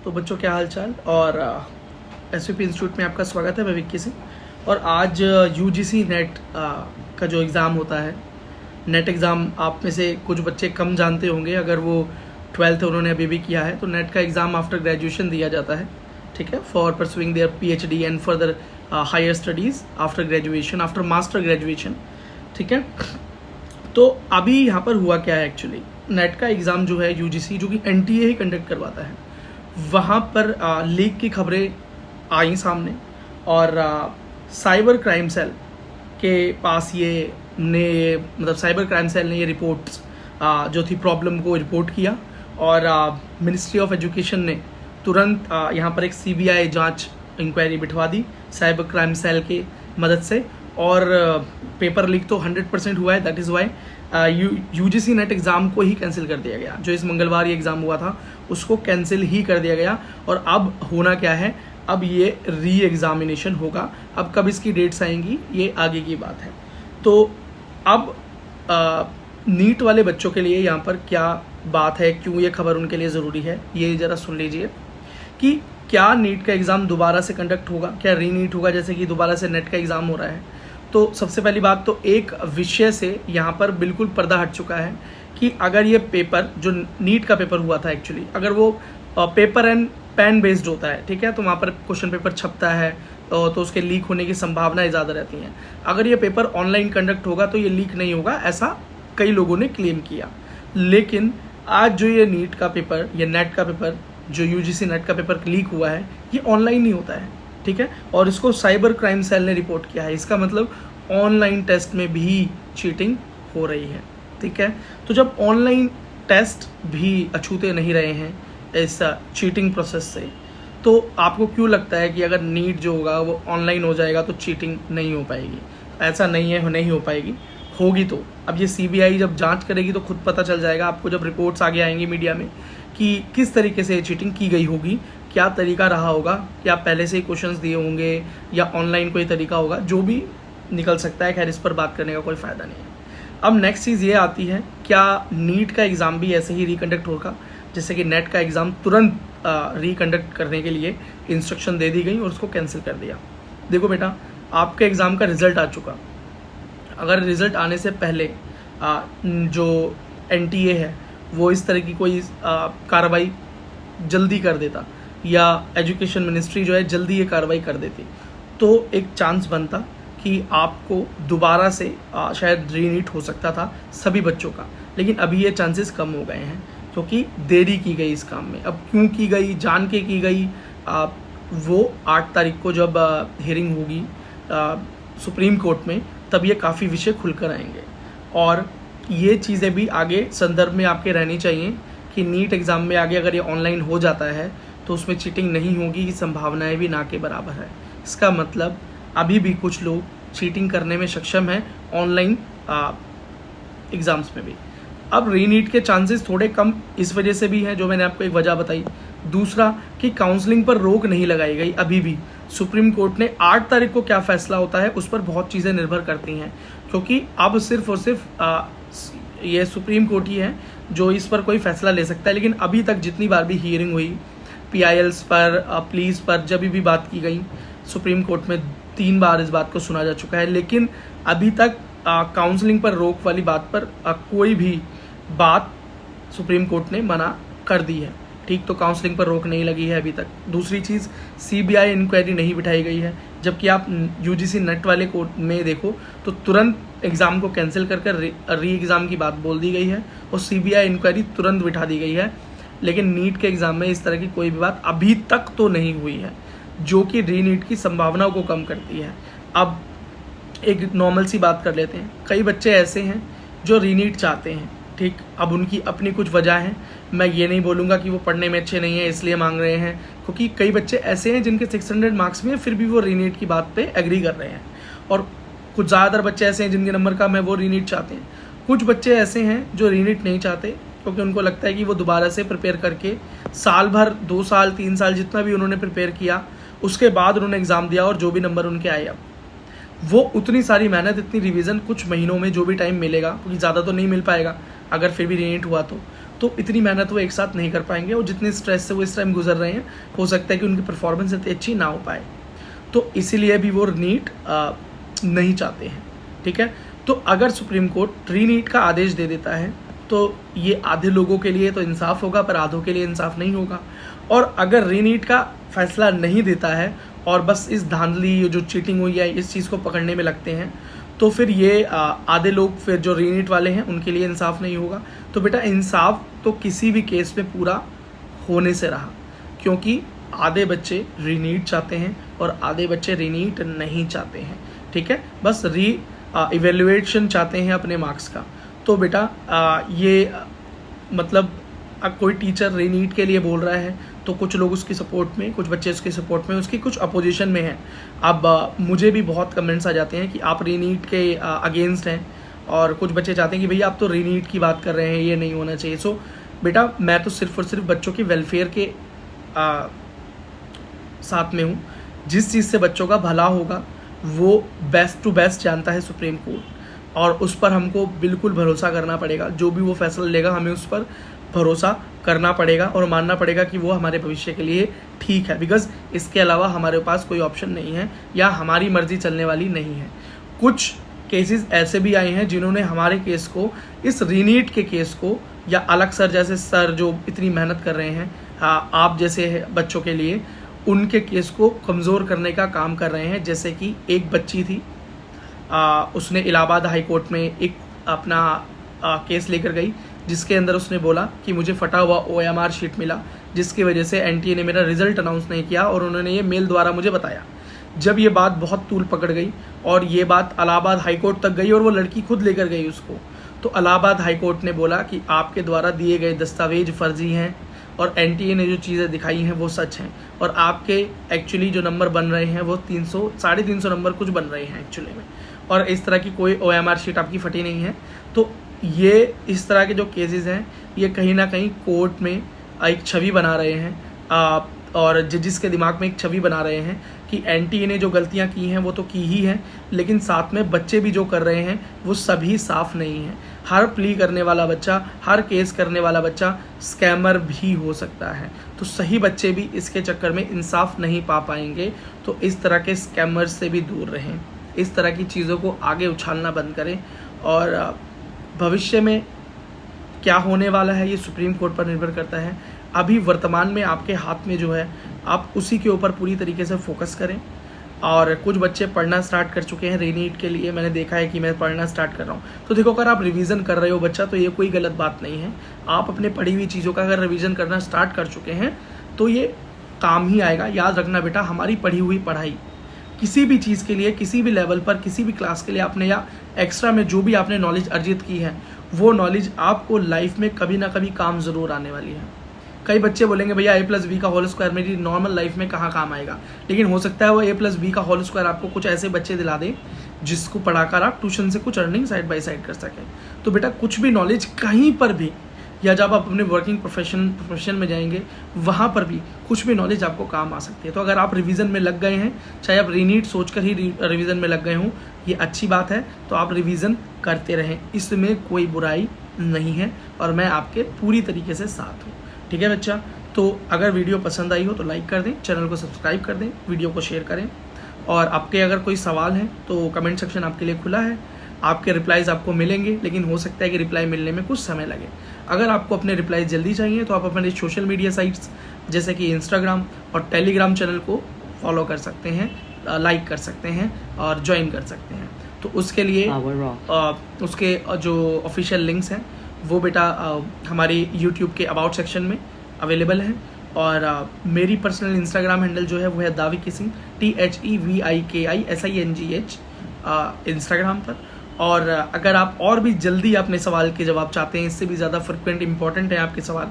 तो बच्चों क्या हाल चाल। और SVP इंस्टीट्यूट में आपका स्वागत है। मैं विक्की सिंह। और आज UGC नेट का जो एग्ज़ाम होता है, नेट एग्ज़ाम आप में से कुछ बच्चे कम जानते होंगे, अगर वो 12th उन्होंने अभी भी किया है। तो नेट का एग्ज़ाम आफ्टर ग्रेजुएशन दिया जाता है, ठीक है, for pursuing their PhD and further higher studies after graduation, after master graduation, ठीक है। तो अभी यहाँ पर हुआ क्या है, एक्चुअली नेट का एग्ज़ाम जो है UGC, जो कि NTA ही कंडक्ट करवाता है, वहाँ पर लीक की खबरें आई सामने। और साइबर क्राइम सेल के पास मतलब साइबर क्राइम सेल ने ये रिपोर्ट्स जो थी प्रॉब्लम को रिपोर्ट किया। और मिनिस्ट्री ऑफ एजुकेशन ने तुरंत यहाँ पर एक CBI जांच इंक्वायरी बिठवा दी साइबर क्राइम सेल के मदद से। और पेपर लीक तो 100% हुआ है। That is why UGC net exam को ही कैंसिल कर दिया गया। जो इस मंगलवार ये एग्ज़ाम हुआ था उसको कैंसिल ही कर दिया गया। और अब होना क्या है, अब ये री एग्ज़ामिनेशन होगा। अब कब इसकी डेट्स आएंगी ये आगे की बात है। तो अब नीट वाले बच्चों के लिए यहाँ पर क्या बात है, क्यों ये खबर उनके लिए ज़रूरी है, ये ज़रा सुन लीजिए कि क्या नीट का एग्ज़ाम दोबारा से कंडक्ट होगा, क्या री नीट होगा, जैसे कि दोबारा से नेट का एग्ज़ाम हो रहा है। तो सबसे पहली बात तो एक विषय से यहाँ पर बिल्कुल पर्दा हट चुका है कि अगर ये पेपर जो नीट का पेपर हुआ था एक्चुअली, अगर वो पेपर एंड पेन बेस्ड होता है, ठीक है, तो वहाँ पर क्वेश्चन पेपर छपता है तो उसके लीक होने की संभावनाएं ज़्यादा रहती हैं। अगर ये पेपर ऑनलाइन कंडक्ट होगा तो ये लीक नहीं होगा, ऐसा कई लोगों ने क्लेम किया। लेकिन आज जो ये नीट का पेपर, ये नेट का पेपर, जो UGC नेट का पेपर लीक हुआ है, ये ऑनलाइन नहीं होता है, ठीक है। और इसको साइबर क्राइम सेल ने रिपोर्ट किया है। इसका मतलब ऑनलाइन टेस्ट में भी चीटिंग हो रही है, ठीक है। तो जब ऑनलाइन टेस्ट भी अछूते नहीं रहे हैं इस चीटिंग प्रोसेस से, तो आपको क्यों लगता है कि अगर नीट जो होगा वो ऑनलाइन हो जाएगा तो चीटिंग नहीं हो पाएगी? ऐसा नहीं है, नहीं हो पाएगी। होगी तो अब ये CBI जब जांच करेगी तो खुद पता चल जाएगा आपको, जब रिपोर्ट्स आगे आएंगी मीडिया में, कि किस तरीके से चीटिंग की गई होगी, क्या तरीका रहा होगा, क्या पहले से ही क्वेश्चंस दिए होंगे या ऑनलाइन कोई तरीका होगा, जो भी निकल सकता है। खैर, इस पर बात करने का कोई फ़ायदा नहीं है। अब नेक्स्ट चीज़ ये आती है, क्या नीट का एग्ज़ाम भी ऐसे ही रिकंडक्ट होगा जैसे कि नेट का एग्ज़ाम तुरंत रिकंडक्ट करने के लिए इंस्ट्रक्शन दे दी गई और उसको कैंसिल कर दिया। देखो बेटा, आपके एग्ज़ाम का रिज़ल्ट आ चुका, अगर रिज़ल्ट आने से पहले जो NTA है वो इस तरह की कोई कार्रवाई जल्दी कर देता, या एजुकेशन मिनिस्ट्री जो है जल्दी ये कार्रवाई कर देती, तो एक चांस बनता कि आपको दोबारा से शायद रीनीट हो सकता था सभी बच्चों का। लेकिन अभी ये चांसेस कम हो गए हैं क्योंकि देरी की गई इस काम में। अब क्यों की गई, जान के की गई, वो 8 तारीख को जब हियरिंग होगी सुप्रीम कोर्ट में, तब ये काफ़ी विषय खुलकर आएंगे। और ये चीज़ें भी आगे संदर्भ में आपके रहनी चाहिए कि नीट एग्ज़ाम में आगे अगर ये ऑनलाइन हो जाता है तो उसमें चीटिंग नहीं होगी की संभावनाएं भी ना के बराबर है। इसका मतलब अभी भी कुछ लोग चीटिंग करने में सक्षम हैं ऑनलाइन एग्ज़ाम्स में भी। अब रीनीट के चांसेस थोड़े कम इस वजह से भी हैं, जो मैंने आपको एक वजह बताई। दूसरा कि काउंसलिंग पर रोक नहीं लगाई गई अभी भी। सुप्रीम कोर्ट ने 8 तारीख को क्या फैसला होता है उस पर बहुत चीज़ें निर्भर करती हैं, क्योंकि अब सिर्फ और सिर्फ ये सुप्रीम कोर्ट ही है जो इस पर कोई फैसला ले सकता है। लेकिन अभी तक जितनी बार भी हियरिंग हुई PILs पर, प्लीज़ पर, जब भी बात की गई, सुप्रीम कोर्ट में 3 बार इस बात को सुना जा चुका है। लेकिन अभी तक काउंसलिंग पर रोक वाली बात पर कोई भी बात सुप्रीम कोर्ट ने मना कर दी है, ठीक। तो काउंसलिंग पर रोक नहीं लगी है अभी तक। दूसरी चीज़, CBI इंक्वायरी नहीं बिठाई गई है, जबकि आप UGC नेट वाले कोर्ट में देखो तो तुरंत एग्ज़ाम को कैंसिल कर री एग्ज़ाम की बात बोल दी गई है और CBI इंक्वायरी तुरंत बिठा दी गई है। लेकिन नीट के एग्ज़ाम में इस तरह की कोई भी बात अभी तक तो नहीं हुई है, जो कि री नीट की संभावनाओं को कम करती है। अब एक नॉर्मल सी बात कर लेते हैं। कई बच्चे ऐसे हैं जो री नीट चाहते हैं, ठीक। अब उनकी अपनी कुछ वजह है, मैं ये नहीं बोलूँगा कि वो पढ़ने में अच्छे नहीं हैं इसलिए मांग रहे हैं, क्योंकि कई बच्चे ऐसे हैं जिनके 600 मार्क्स भी हैं फिर भी वो रीनीट की बात पे एग्री कर रहे हैं। और कुछ ज़्यादातर बच्चे ऐसे हैं जिनके नंबर कम है, वो रीनीट चाहते हैं। कुछ बच्चे ऐसे हैं जो रीनीट नहीं चाहते क्योंकि उनको लगता है कि वो दोबारा से प्रिपेयर करके साल भर, 2 साल, 3 साल जितना भी उन्होंने प्रिपेयर किया, उसके बाद उन्होंने एग्ज़ाम दिया और जो भी नंबर उनके आए, अब वो उतनी सारी मेहनत, इतनी रिवीजन कुछ महीनों में जो भी टाइम मिलेगा, क्योंकि ज़्यादा तो नहीं मिल पाएगा अगर फिर भी रीनीट हुआ तो तो इतनी मेहनत वो एक साथ नहीं कर पाएंगे, और जितने स्ट्रेस से वो इस टाइम गुजर रहे हैं हो सकता है कि उनकी परफॉर्मेंस इतनी अच्छी ना हो पाए। तो इसीलिए भी वो रीनीट नहीं चाहते हैं। ठीक है, तो अगर सुप्रीम कोर्ट रीनीट का आदेश दे देता है तो ये आधे लोगों के लिए तो इंसाफ होगा, पर आधों के लिए इंसाफ नहीं होगा। और अगर रीनीट का फैसला नहीं देता है और बस इस धांधली जो चीटिंग हुई है इस चीज़ को पकड़ने में लगते हैं, तो फिर ये आधे लोग फिर जो रीनीट वाले हैं उनके लिए इंसाफ नहीं होगा। तो बेटा इंसाफ तो किसी भी केस में पूरा होने से रहा, क्योंकि आधे बच्चे रीनीट चाहते हैं और आधे बच्चे रीनीट नहीं चाहते हैं। ठीक है, बस इवेल्युएशन चाहते हैं अपने मार्क्स का। तो बेटा ये मतलब कोई टीचर रीनीट के लिए बोल रहा है तो कुछ लोग उसकी सपोर्ट में, कुछ बच्चे उसके सपोर्ट में, उसकी कुछ अपोजिशन में हैं। अब मुझे भी बहुत कमेंट्स आ जाते हैं कि आप रीनीट के अगेंस्ट हैं, और कुछ बच्चे चाहते हैं कि भैया आप तो रीनीट की बात कर रहे हैं, ये नहीं होना चाहिए। सो बेटा मैं तो सिर्फ और सिर्फ बच्चों की वेलफेयर के साथ में हूँ। जिस चीज़ से बच्चों का भला होगा वो बेस्ट टू बेस्ट जानता है सुप्रीम कोर्ट, और उस पर हमको बिल्कुल भरोसा करना पड़ेगा। जो भी वो फैसला लेगा हमें उस पर भरोसा करना पड़ेगा और मानना पड़ेगा कि वो हमारे भविष्य के लिए ठीक है, बिकॉज इसके अलावा हमारे पास कोई ऑप्शन नहीं है या हमारी मर्जी चलने वाली नहीं है। कुछ केसेस ऐसे भी आए हैं जिन्होंने हमारे केस को, इस रीनीट के केस को, या अलग सर जैसे सर जो इतनी मेहनत कर रहे हैं आप जैसे बच्चों के लिए, उनके केस को कमज़ोर करने का काम कर रहे हैं। जैसे कि एक बच्ची थी, उसने इलाहाबाद हाई कोर्ट में एक अपना केस लेकर गई, जिसके अंदर उसने बोला कि मुझे फटा हुआ OMR शीट मिला, जिसकी वजह से NTA ने मेरा रिजल्ट अनाउंस नहीं किया, और उन्होंने ये मेल द्वारा मुझे बताया। जब ये बात बहुत तूल पकड़ गई और ये बात इलाहाबाद हाई कोर्ट तक गई और वो लड़की खुद लेकर गई उसको, तो इलाहाबाद हाई कोर्ट ने बोला कि आपके द्वारा दिए गए दस्तावेज फर्जी हैं और NTA ने जो चीज़ें दिखाई हैं वो सच हैं, और आपके एक्चुअली जो नंबर बन रहे हैं वो 300 350 नंबर कुछ बन रहे हैं एक्चुअली में, और इस तरह की कोई OMR शीट आपकी फटी नहीं है। तो ये इस तरह के जो केसेस हैं ये कहीं ना कहीं कोर्ट में एक छवि बना रहे हैं, और जजिस के दिमाग में एक छवि बना रहे हैं कि NTA ने जो गलतियां की हैं वो तो की ही हैं, लेकिन साथ में बच्चे भी जो कर रहे हैं वो सभी साफ नहीं हैं। हर प्ली करने वाला बच्चा, हर केस करने वाला बच्चा स्कैमर भी हो सकता है, तो सही बच्चे भी इसके चक्कर में इंसाफ नहीं पा पाएंगे। तो इस तरह के स्कैमर से भी दूर रहें, इस तरह की चीज़ों को आगे उछालना बंद करें, और भविष्य में क्या होने वाला है ये सुप्रीम कोर्ट पर निर्भर करता है। अभी वर्तमान में आपके हाथ में जो है आप उसी के ऊपर पूरी तरीके से फोकस करें। और कुछ बच्चे पढ़ना स्टार्ट कर चुके हैं रीनीट के लिए, मैंने देखा है कि मैं पढ़ना स्टार्ट कर रहा हूँ। तो देखो, अगर आप रिवीजन कर रहे हो बच्चा तो ये कोई गलत बात नहीं है। आप अपने पढ़ी हुई चीज़ों का अगर रिवीजन करना स्टार्ट कर चुके हैं तो ये काम ही आएगा। याद रखना बेटा, हमारी पढ़ी हुई पढ़ाई किसी भी चीज़ के लिए, किसी भी लेवल पर, किसी भी क्लास के लिए आपने या एक्स्ट्रा में जो भी आपने नॉलेज अर्जित की है वो नॉलेज आपको लाइफ में कभी ना कभी काम ज़रूर आने वाली है। कई बच्चे बोलेंगे भैया A+B का होल स्क्वायर मेरी नॉर्मल लाइफ में कहाँ काम आएगा, लेकिन हो सकता है वो A+B का होल स्क्वायर आपको कुछ ऐसे बच्चे दिला दे जिसको पढ़ाकर आप ट्यूशन से कुछ अर्निंग साइड बाय साइड कर सकें। तो बेटा कुछ भी नॉलेज कहीं पर भी, या जब आप अपने वर्किंग प्रोफेशन में जाएंगे वहाँ पर भी कुछ भी नॉलेज आपको काम आ सकती है। तो अगर आप रिवीजन में लग गए हैं, चाहे आप रीनीट सोचकर ही रिवीजन में लग गए हों, ये अच्छी बात है, तो आप रिवीजन करते रहें, इसमें कोई बुराई नहीं है, और मैं आपके पूरी तरीके से साथ हूँ। ठीक है बच्चा, तो अगर वीडियो पसंद आई हो तो लाइक कर दें, चैनल को सब्सक्राइब कर दें, वीडियो को शेयर करें, और आपके अगर कोई सवाल हैं तो कमेंट सेक्शन आपके लिए खुला है। आपके रिप्लाईज़ आपको मिलेंगे, लेकिन हो सकता है कि रिप्लाई मिलने में कुछ समय लगे। अगर आपको अपने रिप्लाई जल्दी चाहिए तो आप अपने सोशल मीडिया साइट्स जैसे कि इंस्टाग्राम और टेलीग्राम चैनल को फॉलो कर सकते हैं, लाइक कर सकते हैं और ज्वाइन कर सकते हैं। तो उसके लिए उसके जो ऑफिशियल लिंक्स हैं वो बेटा हमारी यूट्यूब के अबाउट सेक्शन में अवेलेबल हैं, और मेरी पर्सनल इंस्टाग्राम हैंडल जो है वो है दाविकी सिंह, THEVIKISINGH इंस्टाग्राम पर। और अगर आप और भी जल्दी अपने सवाल के जवाब चाहते हैं, इससे भी ज़्यादा फ्रिक्वेंट इंपॉर्टेंट है आपके सवाल,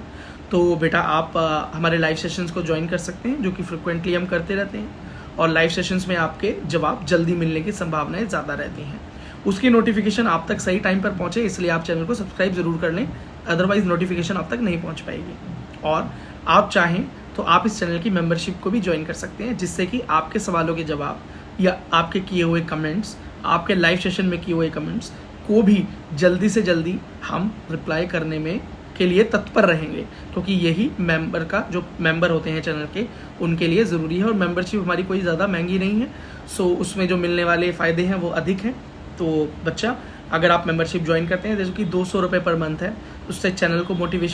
तो बेटा आप हमारे लाइव सेशंस को ज्वाइन कर सकते हैं, जो कि फ्रिक्वेंटली हम करते रहते हैं, और लाइव सेशंस में आपके जवाब जल्दी मिलने की संभावनाएं ज़्यादा रहती हैं। उसकी नोटिफिकेशन आप तक सही टाइम पर पहुँचे, इसलिए आप चैनल को सब्सक्राइब ज़रूर कर लें, अदरवाइज़ नोटिफिकेशन आप तक नहीं पहुँच पाएगी। और आप चाहें तो आप इस चैनल की मेंबरशिप को भी ज्वाइन कर सकते हैं, जिससे कि आपके सवालों के जवाब या आपके किए हुए कमेंट्स, आपके लाइव सेशन में किए हुए कमेंट्स को भी जल्दी से जल्दी हम रिप्लाई करने में के लिए तत्पर रहेंगे, क्योंकि यही मेंबर का जो मेंबर होते हैं चैनल के उनके लिए ज़रूरी है। और मेंबरशिप हमारी कोई ज़्यादा महंगी नहीं है, सो उसमें जो मिलने वाले फ़ायदे हैं वो अधिक हैं। तो बच्चा, अगर आप मेंबरशिप ज्वाइन करते हैं जैसे कि 200 रुपये पर मंथ है, उससे चैनल को मोटिवेशन